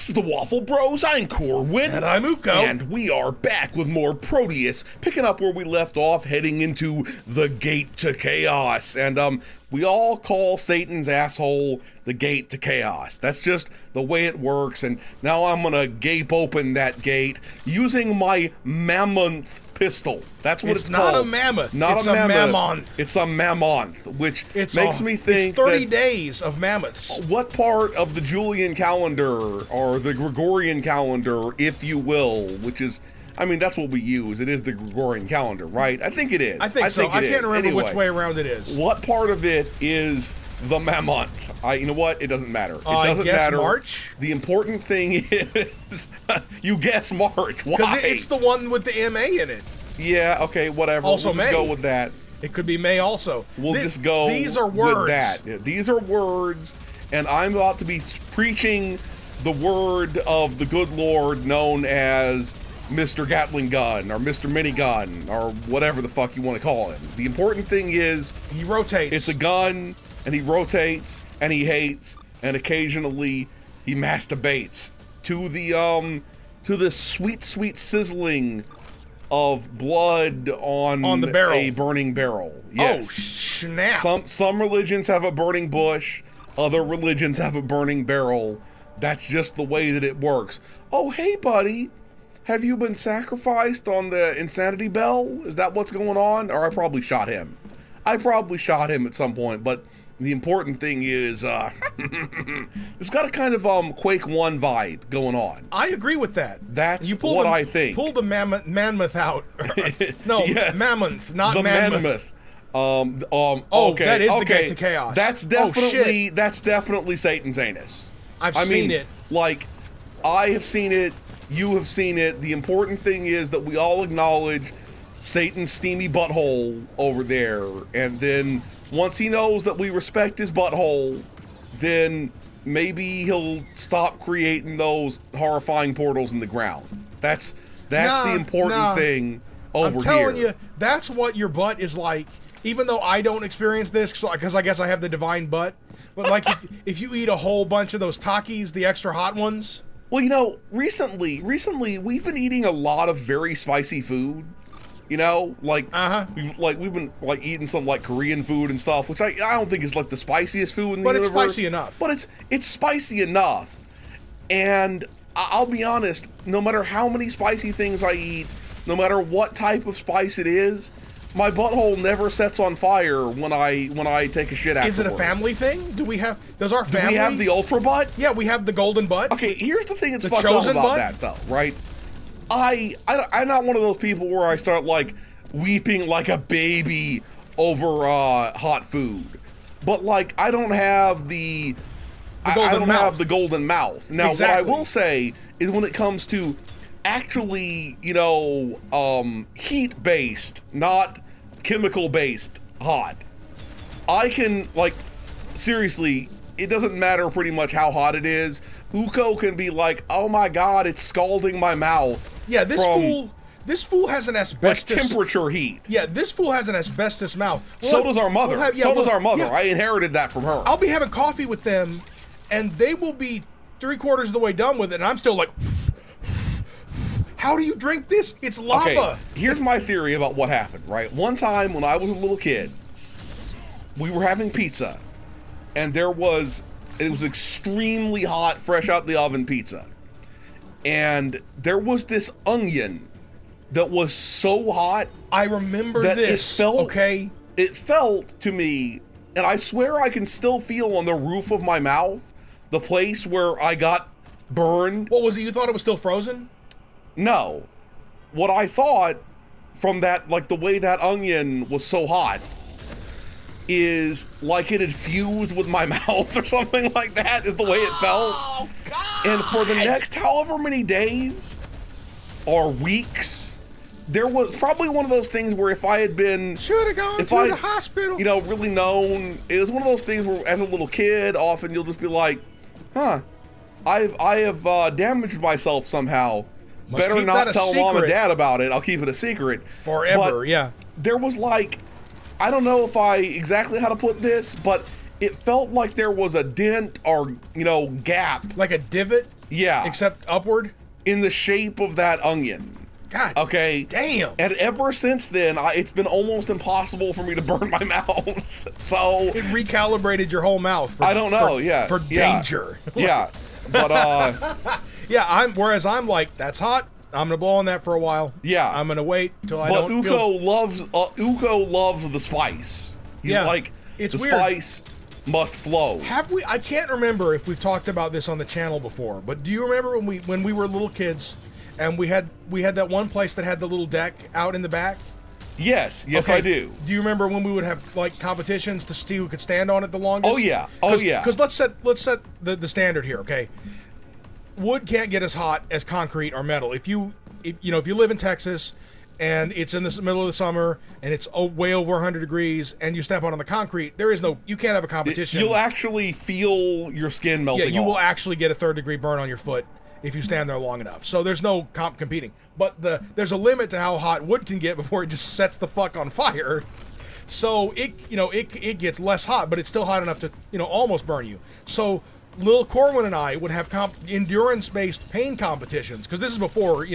is the Waffle Bros. I'm Corwin. And I'm Uko. And we are back with more Proteus, picking up where we left off, heading into the Gate to Chaos. And we all call Satan's asshole the Gate to Chaos. That's just the way it works. And now I'm going to gape open that gate using my mammoth pistol. That's what it's called. It's not a mammoth. Not it's a mammoth. mammon. It's a mammoth, which makes me think it's 30 that days of mammoths. what part of the Julian calendar or the Gregorian calendar, if you will, which is, I mean, that's what we use. It is the Gregorian calendar, right? I think it is. I think so. I can't remember Anyway, which way around it is. what part of it is the mammoth? You know what? It doesn't matter. It doesn't I guess matter. March? The important thing is you guess March. Why? Because it's the one with the MA in it. Yeah, okay, whatever. Also we'll just May. go with that. It could be May also. We'll just go These are words. with that. Yeah, these are words, and I'm about to be preaching the word of the good Lord known as Mr. Gatling Gun or Mr. Minigun or whatever the fuck you want to call him. The important thing is He rotates. it's a gun, and he rotates, and he hates, and occasionally he masturbates to the sweet, sweet sizzling of blood on the barrel. a burning barrel. Yes. Oh, snap. Some religions have a burning bush, other religions have a burning barrel. That's just the way that it works. Oh, hey, buddy. Have you been sacrificed on the insanity bell? Is that what's going on? Or I probably shot him. I probably shot him at some point, but the important thing is, it's got a kind of Quake 1 vibe going on. I agree with that. That's what I think. Pulled a mammoth out. No, Yes. mammoth, not the mammoth. Okay, that is the okay. Gate to Chaos. That's definitely Satan's anus. I've I seen mean, it. Like, I have seen it. You have seen it. The important thing is that we all acknowledge Satan's steamy butthole over there, and then once he knows that we respect his butthole, then maybe he'll stop creating those horrifying portals in the ground. That's the important thing over here. I'm telling you, that's what your butt is like. Even though I don't experience this, because I guess I have the divine butt. But like, if you eat a whole bunch of those Takis, the extra hot ones. Well, you know, recently we've been eating a lot of very spicy food. You know, like we've been like eating some like Korean food and stuff, which I don't think is like the spiciest food in the universe. But it's spicy enough. But it's spicy enough. And I'll be honest, no matter how many spicy things I eat, no matter what type of spice it is, my butthole never sets on fire when I take a shit afterwards. Is it a family thing? Does our family? Do we have the ultra butt? Yeah, we have the golden butt. Okay, here's the thing that's The fucked up chosen about butt? that, though, right? I'm not one of those people where I start like weeping like a baby over hot food, but like I don't have the golden mouth. Now, Exactly. what I will say is when it comes to actually, you know, heat-based, not chemical-based hot, I can, like, seriously, it doesn't matter pretty much how hot it is. Uko can be like, oh my god, it's scalding my mouth. Yeah, this fool has an Like asbestos temperature heat. Yeah, this fool has an asbestos mouth. So does our mother. Yeah. I inherited that from her. I'll be having coffee with them, and they will be 3/4 of the way done with it, and I'm still like, how do you drink this? It's lava. Okay, here's my theory about what happened, right? One time when I was a little kid, we were having pizza, and it was extremely hot, fresh out the oven pizza. And there was this onion that was so hot. I remember that this. It felt to me, and I swear I can still feel on the roof of my mouth, the place where I got burned. What was it? You thought it was still frozen? No. What I thought from that, like the way that onion was so hot, is like it had fused with my mouth or something like that, is the way it felt. Oh, God. And for the next however many days or weeks, there was probably one of those things where if I had been... Should have gone to the hospital. You know, really known, it was one of those things where as a little kid, often you'll just be like, huh, I have damaged myself somehow. Better not tell mom and dad about it. I'll keep it a secret. Forever, but yeah. There was like, I don't know if exactly how to put this, but it felt like there was a dent or, you know, gap. Like a divot? Yeah. Except upward? In the shape of that onion. God. Okay. Damn. And ever since then, it's been almost impossible for me to burn my mouth. So it recalibrated your whole mouth. I don't know. For danger. Yeah. But yeah. Whereas I'm like, that's hot. I'm gonna blow on that for a while. Yeah. I'm gonna wait till I but don't. Uko loves the spice. He's like, it's the weird. spice must flow. Have we? I can't remember if we've talked about this on the channel before. But do you remember when we were little kids? And we had that one place that had the little deck out in the back. Yes, okay. I do. Do you remember when we would have like competitions to see who could stand on it the longest? Oh yeah, yeah. Because let's set the standard here, okay? Wood can't get as hot as concrete or metal. If you live in Texas and it's in the middle of the summer and it's way over 100 degrees and you step on the concrete, you can't have a competition. You'll actually feel your skin melting. Yeah, you will actually get a 3rd-degree burn on your foot if you stand there long enough. So there's no competing. But there's a limit to how hot wood can get before it just sets the fuck on fire. So it gets less hot, but it's still hot enough to almost burn you. So Lil Corwin and I would have endurance-based pain competitions because this is before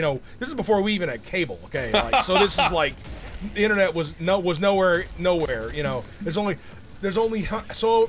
we even had cable. Okay, so this is like the internet was nowhere. There's only so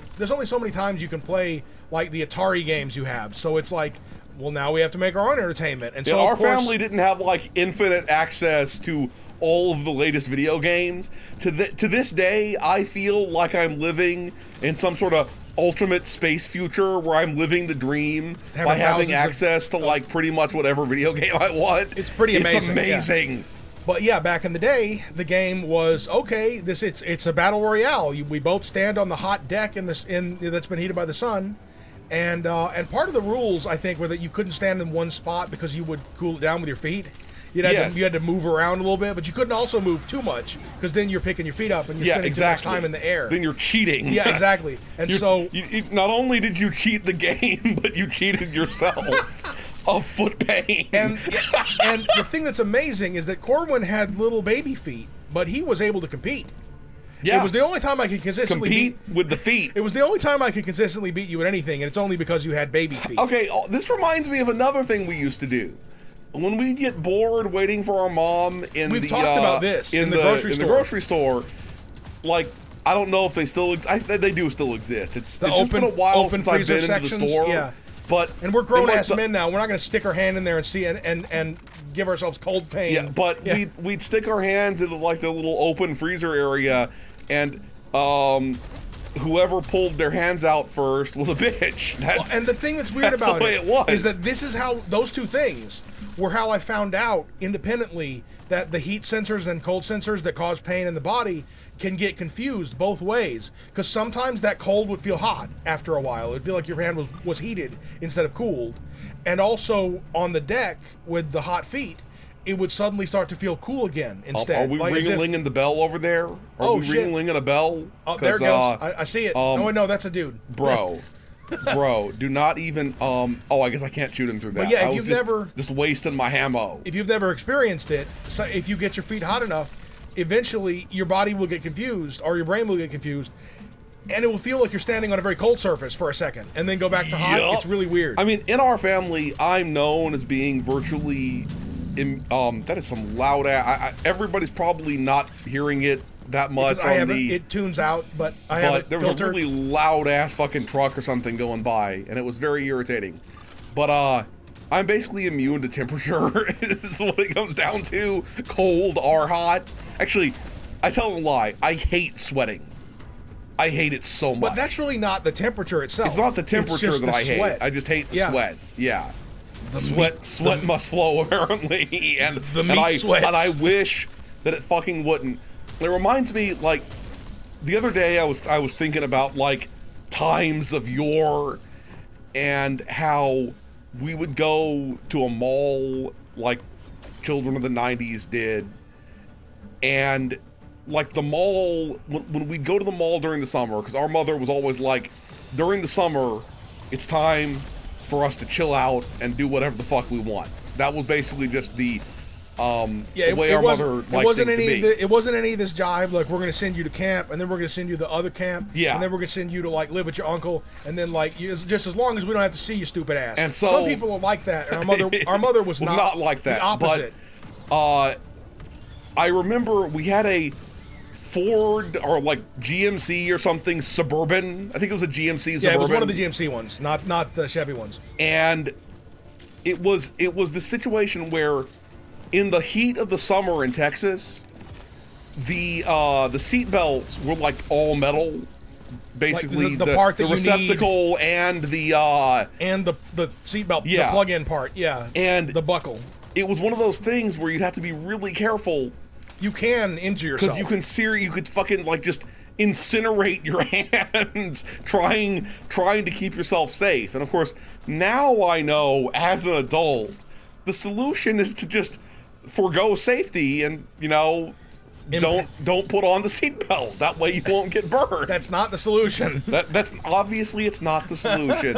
many times you can play like the Atari games you have. So it's like, well, now we have to make our own entertainment. And so our family didn't have like infinite access to all of the latest video games. To this day, I feel like I'm living in some sort of ultimate space future where I'm living the dream by having access to like pretty much whatever video game I want. It's pretty amazing. It's amazing. Yeah. But yeah, back in the day, the game was okay. It's a battle royale. We both stand on the hot deck that's been heated by the sun. And part of the rules, I think, were that you couldn't stand in one spot because you would cool it down with your feet. You had to move around a little bit, but you couldn't also move too much because then you're picking your feet up and you're spending too much time in the air. Then you're cheating. Yeah, exactly. And not only did you cheat the game, but you cheated yourself of foot pain. And the thing that's amazing is that Corwin had little baby feet, but he was able to compete. Yeah. It was the only time I could consistently compete with the feet. It was the only time I could consistently beat you at anything, and it's only because you had baby feet. Okay, this reminds me of another thing we used to do. When we get bored waiting for our mom We've talked about this in the grocery store. Like, I don't know if they still they do still exist. It's just been a while since I've been into the store. Yeah. And we're grown-ass men now. We're not going to stick our hand in there and see and give ourselves cold pain. Yeah, but we'd stick our hands into like the little open freezer area, and whoever pulled their hands out first was a bitch. And the thing that's weird about it is that this is how those two things were how I found out independently that the heat sensors and cold sensors that cause pain in the body can get confused both ways. Because sometimes that cold would feel hot after a while. It would feel like your hand was heated instead of cooled. And also on the deck with the hot feet, it would suddenly start to feel cool again instead. Are we ring-a-linging the bell over there? Are we ring-a-linging a bell? Oh, there it goes. I see it. Oh, no, that's a dude. Bro, do not even, I guess I can't shoot him through that. But yeah, if you've just wasting my ammo. If you've never experienced it, so if you get your feet hot enough, eventually your body will get confused, or your brain will get confused, and it will feel like you're standing on a very cold surface for a second, and then go back to hot. It's really weird. I mean, in our family, I'm known as being virtually, that is some loud ass, everybody's probably not hearing it that much it tunes out, but there was a really loud ass fucking truck or something going by, and it was very irritating. But I'm basically immune to temperature. Is what it comes down to. Cold or hot. Actually, I tell a lie. I hate sweating. I hate it so much. But that's really not the temperature itself. It's not the temperature that I hate. I just hate the sweat. Yeah. Sweat must flow apparently, and sweats. And I wish that it fucking wouldn't. It reminds me, like, the other day I was thinking about, like, times of yore and how we would go to a mall like children of the 90s did, and, like, the mall, when we'd go to the mall during the summer, because our mother was always like, during the summer, it's time for us to chill out and do whatever the fuck we want. That was basically just the Yeah, the way our mother liked it wasn't things any. to be. It wasn't any of this jive. Like we're gonna send you to camp, and then we're gonna send you to the other camp. Yeah. And then we're gonna send you to like live with your uncle, and then like just as long as we don't have to see you, stupid ass. And so some people are like that, and our mother was not like that. The opposite. But I remember we had a Ford or like GMC or something Suburban. I think it was a GMC Suburban. Yeah, it was one of the GMC ones, not the Chevy ones. And it was the situation where, in the heat of the summer in Texas, the seat belts were like all metal, basically like the part that the you receptacle need, and the seatbelt, yeah, the plug-in part, yeah, and the buckle. It was one of those things where you'd have to be really careful. You can injure yourself because you could fucking like just incinerate your hands trying to keep yourself safe. And of course, now I know as an adult, the solution is to just forego safety and don't put on the seatbelt. That way you won't get burned. That's not the solution. That's obviously it's not the solution.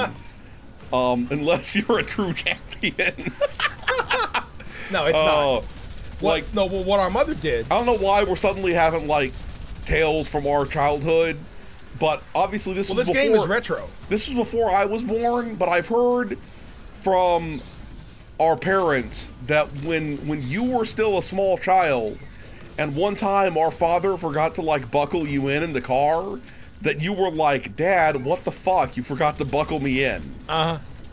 Unless you're a true champion. No, it's not. What our mother did. I don't know why we're suddenly having like tales from our childhood, but obviously this game is retro. This was before I was born, but I've heard from our parents that when you were still a small child, and one time our father forgot to like buckle you in the car, that you were like, "Dad, what the fuck? You forgot to buckle me in."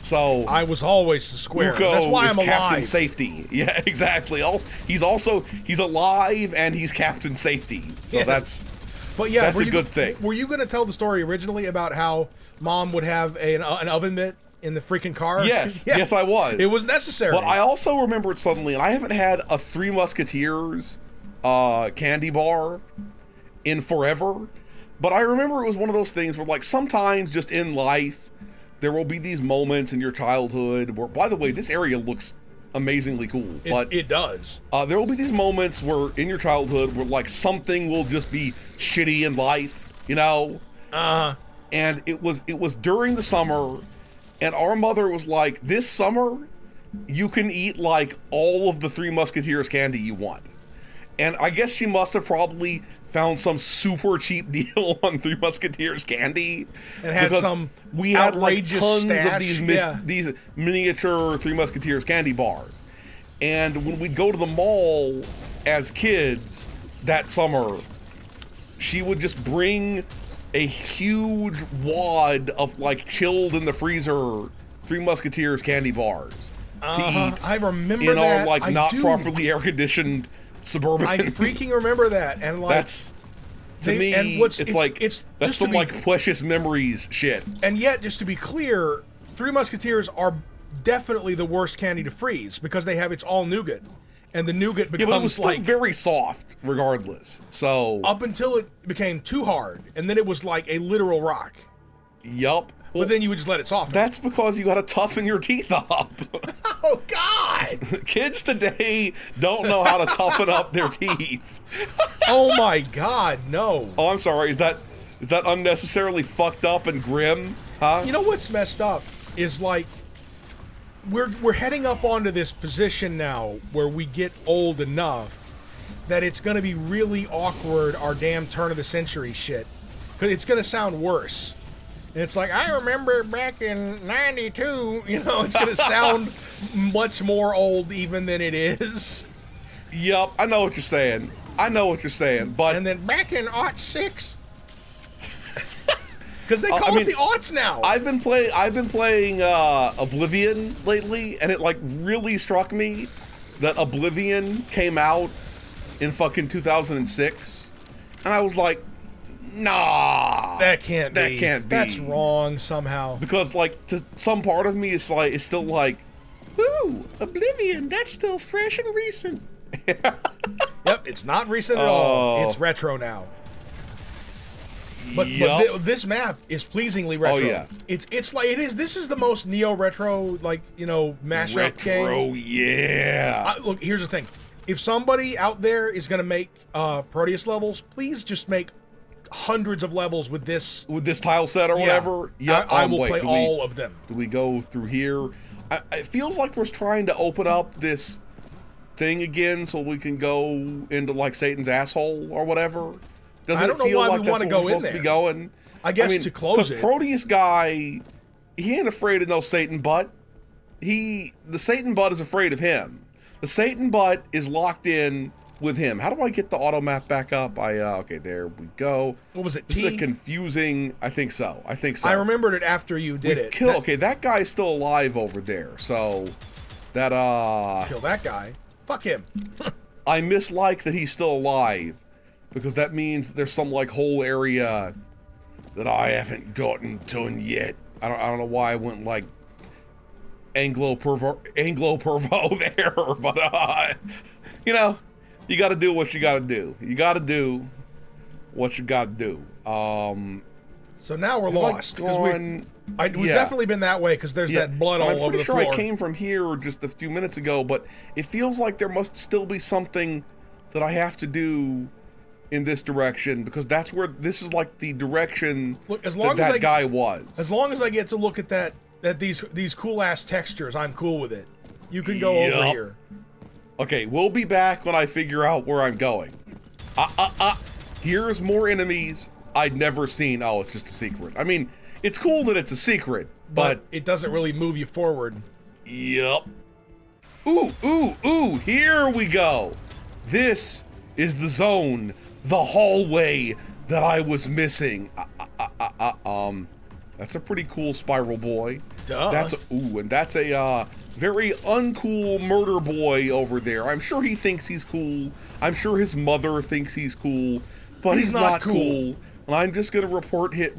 So I was always the square. Uko That's why is I'm alive. Captain Safety. Yeah, exactly. He's alive and he's Captain Safety. So Yeah. that's a good thing. Were you going to tell the story originally about how Mom would have an oven mitt in the freaking car? Yes, Yeah. yes, I was. It was necessary. But I also remembered suddenly, and I haven't had a Three Musketeers candy bar in forever. But I remember it was one of those things where, like, sometimes just in life, there will be these moments in your childhood where, by the way, this area looks amazingly cool. But it does. There will be these moments where, in your childhood, where like something will just be shitty in life, And it was during the summer, and our mother was like, "This summer, you can eat like all of the Three Musketeers candy you want." And I guess she must have probably found some super cheap deal on Three Musketeers candy, and had some we had like outrageous tons stash. of these miniature Three Musketeers candy bars. And when we'd go to the mall as kids that summer, she would just bring a huge wad of like chilled in the freezer Three Musketeers candy bars to eat. I remember in that. our like I not do. properly air conditioned Suburban. I freaking remember that, and like that's to me, that's some like precious memories shit. And yet, just to be clear, Three Musketeers are definitely the worst candy to freeze because they have it's all nougat, and the nougat becomes but it was still very soft, regardless. So up until it became too hard, and then it was like a literal rock. Yup. Well, but then you would just let it soften. That's because you got to toughen your teeth up. Oh God! Kids today don't know how to toughen up their teeth. Oh my God, no. Oh, I'm sorry. Is that unnecessarily fucked up and grim? Huh? You know what's messed up is like we're heading up onto this position now where we get old enough that it's going to be really awkward, our damn turn of the century shit, because it's going to sound worse. And it's like, I remember back in '92, it's going to sound much more old even than it is. Yup, I know what you're saying. But and then back in '06, because they call it the aughts now. I've been playing Oblivion lately, and it like really struck me that Oblivion came out in fucking 2006, and I was like, nah, that can't be. That's wrong somehow. Because like to some part of me, it's still like, ooh, Oblivion, that's still fresh and recent. Yep, it's not recent at all. It's retro now. But this map is pleasingly retro. Oh yeah, it's like it is. This is the most neo retro mashup game. Retro, yeah. Look, here's the thing: if somebody out there is going to make Proteus levels, please just make hundreds of levels with this tile set or whatever. Yeah, I will play all of them. Do we go through here? It feels like we're trying to open up this thing again so we can go into like Satan's asshole or whatever? Doesn't I don't it know feel why like we that's want to what go we're in supposed to there. be going? I guess to close it. Proteus guy, he ain't afraid of no Satan butt. The Satan butt is afraid of him. The Satan butt is locked in with him. How do I get the auto map back up? Okay, there we go. What was it? This T? is a confusing. I think so. I remembered it after you did it. Okay, that guy's still alive over there. So that kill that guy. Fuck him. I mislike that he's still alive because that means that there's some like whole area that I haven't gotten done yet. I don't know why I went like Anglo pervo there, but you know, you got to do what you got to do. You got to do what you got to do. So now we're lost because we've definitely been that way because there's that blood all over the floor. I'm pretty sure I came from here just a few minutes ago, but it feels like there must still be something that I have to do in this direction because that's where this is like the direction that guy was. As long as I get to look at these cool ass textures, I'm cool with it. You can go over here. Okay, we'll be back when I figure out where I'm going. Here's more enemies I'd never seen. Oh, it's just a secret. I mean, it's cool that it's a secret, but it doesn't really move you forward. Yep. Ooh, here we go. This is the zone, the hallway that I was missing. That's a pretty cool spiral boy. Duh. And that's a very uncool murder boy over there. I'm sure he thinks he's cool. I'm sure his mother thinks he's cool, but he's not cool. And I'm just gonna report him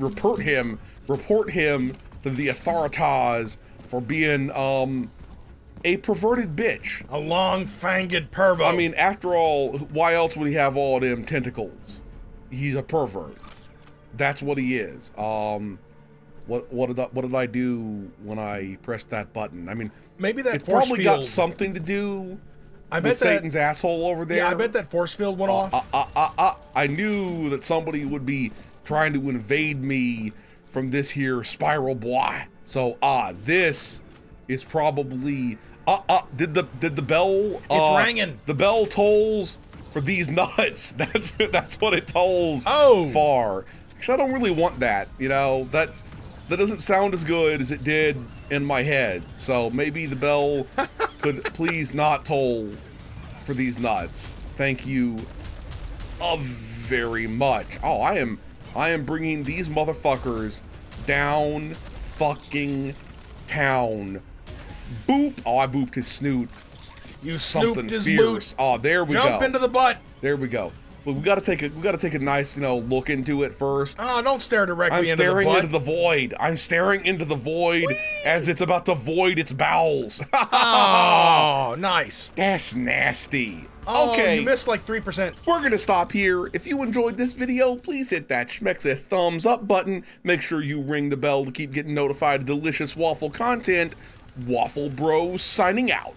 to the authorities for being a perverted bitch. A long-fanged pervo. I mean, after all, why else would he have all them tentacles? He's a pervert. That's what he is. What did I do when I pressed that button? I mean, maybe that it force probably field got something to do with with Satan's asshole over there. Yeah, I bet that force field went off. I knew that somebody would be trying to invade me from this here spiral boy. So this is probably did the bell it's ringing. The bell tolls for these nuts. That's what it tolls for. Because I don't really want that, you know. That doesn't sound as good as it did in my head. So maybe the bell could please not toll for these nuts. Thank you very much. Oh, I am bringing these motherfuckers down fucking town. Boop. Oh, I booped his snoot. You something snooped his fierce. boot. Oh, there we go. Jump into the butt. There we go. But we gotta take a nice, look into it first. Oh, don't stare directly into the butt. I'm staring into the void. I'm staring into the void as it's about to void its bowels. Oh, nice. That's nasty. Oh, okay. You missed like 3%. We're gonna stop here. If you enjoyed this video, please hit that schmexa thumbs up button. Make sure you ring the bell to keep getting notified of delicious waffle content. Waffle Bros signing out.